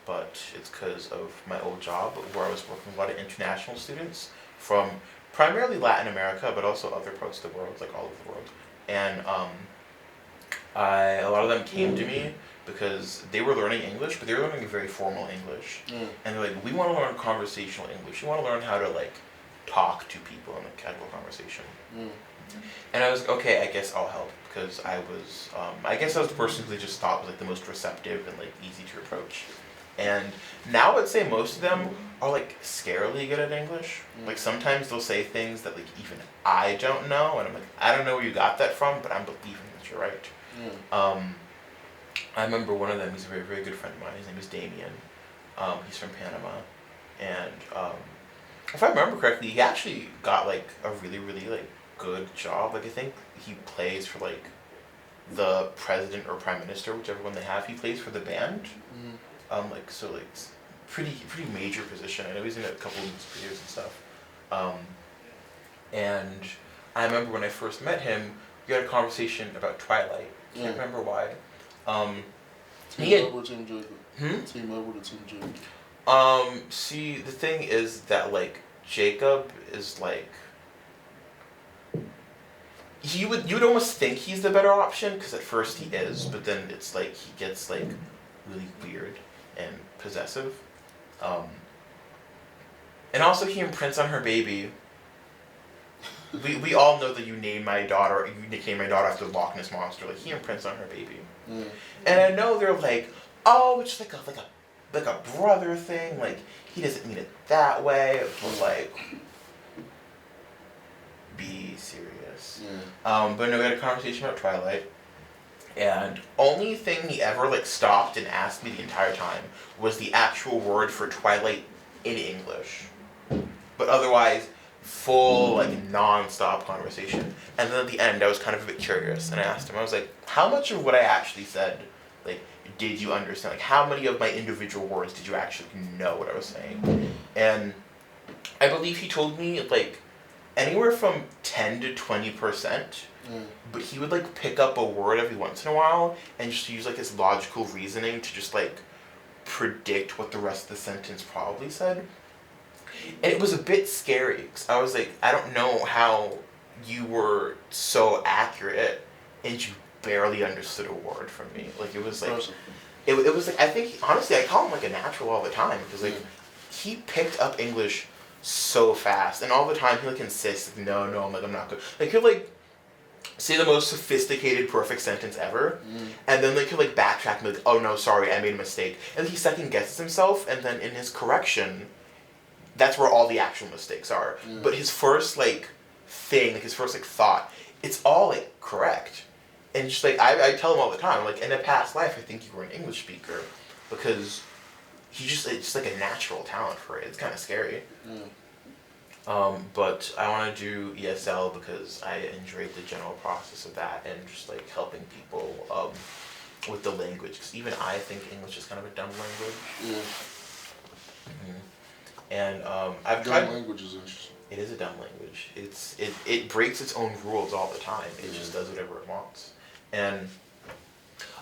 But it's because of my old job where I was working with a lot of international students from primarily Latin America, but also other parts of the world, like all over the world. And a lot of them came to me because they were learning English, but they were learning very formal English. And they're like, we want to learn conversational English. We want to learn how to like talk to people in a casual conversation. And I was like, okay, I guess I'll help, because I guess I was the person who they just thought was like the most receptive and like easy to approach. And now I'd say most of them are like scarily good at English. Like sometimes they'll say things that like even I don't know, and I'm like, I don't know where you got that from, but I'm believing that you're right. I remember one of them, he's a very, very good friend of mine, his name is Damien. He's from Panama. And if I remember correctly, he actually got like a really, really like good job. Like I think he plays for like the president or prime minister, whichever one they have. He plays for the band. Like so like pretty major position. I know he's in a couple of music videos and stuff. And I remember when I first met him, we had a conversation about Twilight. Can't remember why. Team Edward, Team Jacob. Team Edward or Team Jacob? See, the thing is that like Jacob is like, you would almost think he's the better option, because at first he is, but then it's like he gets like really weird and possessive. And also he imprints on her baby. We all know that you nicknamed my daughter after the Loch Ness Monster. Like he imprints on her baby. And I know they're like, oh, it's like a brother thing. Like he doesn't mean it that way. But like, be serious. But no, we had a conversation about Twilight. And only thing he ever like stopped and asked me the entire time was the actual word for Twilight in English. But otherwise, full like non-stop conversation. And then at the end I was kind of a bit curious and I asked him, I was like, how much of what I actually said like did you understand? Like how many of my individual words did you actually know what I was saying? And I believe he told me like anywhere from 10 to 20%. But he would like pick up a word every once in a while and just use like his logical reasoning to just like predict what the rest of the sentence probably said. And it was a bit scary because I was like, I don't know how you were so accurate and you barely understood a word from me. Like it was like, it was like, I think honestly I call him like a natural all the time because like he picked up English so fast and all the time he like insists like, no, I'm like, I'm not good. Like he'll like say the most sophisticated perfect sentence ever and then like he'll like backtrack and be like, oh no, sorry, I made a mistake. And he second guesses himself and then in his correction that's where all the actual mistakes are. But his first like thing, like his first like thought, it's all like correct. And just like I tell him all the time, like in a past life I think you were an English speaker because it's just like a natural talent for it. It's kind of scary. But I want to do ESL because I enjoyed the general process of that and just like helping people with the language. Because even I think English is kind of a dumb language. And I've tried. Dumb language is interesting. It is a dumb language. It breaks its own rules all the time. It just does whatever it wants. And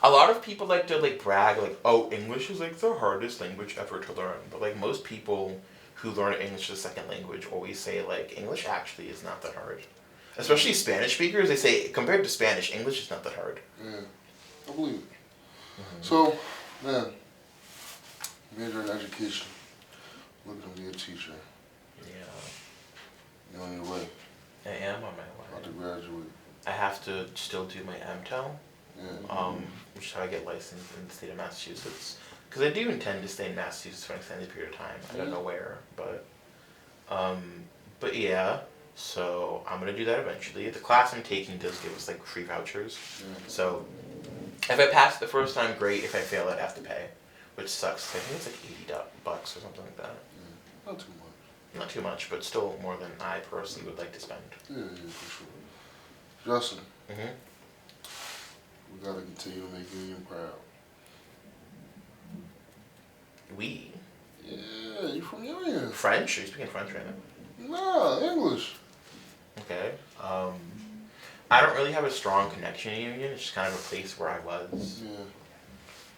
a lot of people like to like brag like, oh, English is like the hardest language ever to learn. But like most people who learn English as a second language always say like English actually is not that hard. Especially Spanish speakers, they say compared to Spanish, English is not that hard. Yeah, I believe it. So, man, major in education. still do my MTEL, Yeah. which is how I get licensed in the state of Massachusetts. Because I do intend to stay in Massachusetts for an extended period of time. I don't know where, but yeah. So I'm gonna do that eventually. The class I'm taking does give us like free vouchers. So if I pass it the first time, great. If I fail, I'd have to pay, which sucks. I think it's like $80 or something like that. Not too much. Not too much, but still more than I personally would like to spend. Yeah, for sure. Justin, Mhm. we gotta continue to make Union proud. We Yeah, you from Union? French? Are you speaking French right now? Nah, English. Okay. I don't really have a strong connection to Union. It's just kind of a place where I was. Yeah.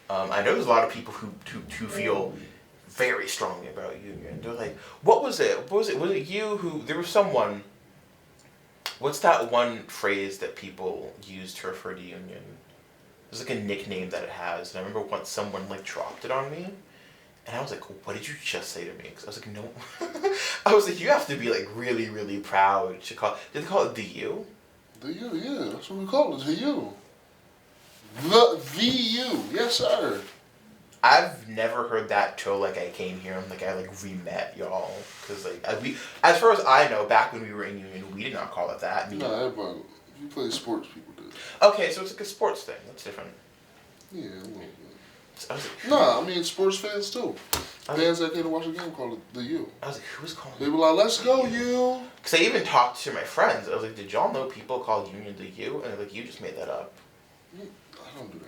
I know there's a lot of people who feel very strongly about Union. They're like, what was it? What was it? Was it you who? There was someone. What's that one phrase that people use to refer to Union? There's like a nickname that it has, and I remember once someone like dropped it on me, and I was like, "What did you just say to me?" Because I was like, "No," I was like, "You have to be like really, really proud to call." Did they call it the U? The U, yeah, that's what we call it. The U. The VU, yes sir. I've never heard that till like I came here and like I like re-met y'all, because like we, as far as I know, back when we were in Union, we did not call it that. Nah, everybody. If you play sports, people do. Okay, so it's like a sports thing. That's different. Yeah, a little bit. So I was like, Nah, I mean sports fans too. Fans that came to watch the game call it the U. I was like, who was calling? They were like, "Let's go, U." Because I even talked to my friends. I was like, did y'all know people called Union the U? And they're like, you just made that up. I don't do that.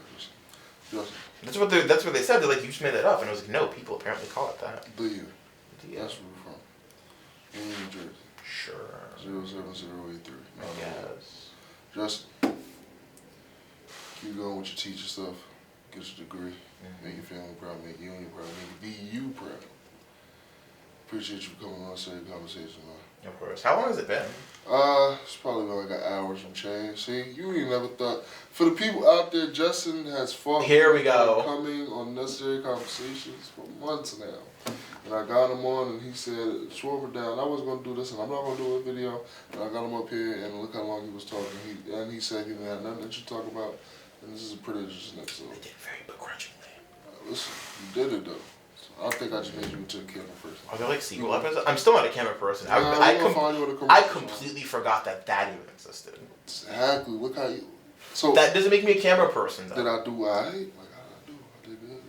Justin. That's what they said. They're like, you just made that up. And I was like, no, people apparently call it that. The U. The U. That's where we're from. Union, New Jersey. Sure. 07083. I guess. Justin, keep going with your teacher stuff. Get your degree. Make your family proud. Make Union proud. Make VU proud. Appreciate you coming on Saturday Conversation, man. Of course. How long has it been? It's probably been like an hour some change. See, you ain't never thought. For the people out there, Justin has fought. Here we go. Coming on Necessary Conversations for months now. And I got him on and he said, "Swerve it down. I wasn't going to do this and I'm not going to do a video." And I got him up here and look how long he was talking. He said he didn't have nothing to talk about. And this is a pretty interesting episode. I did very begrudgingly. Listen, you did it though. So I think I just made you into a camera person. Are there like sequel episodes? I'm still not a camera person. I I completely forgot that even existed. Exactly. Look how you. So that doesn't make me a camera person, though. Did I do alright? Like I did good.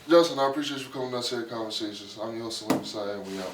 Justin, I appreciate you for coming on Necessary Conversations. I'm your host, Saleem, and we out.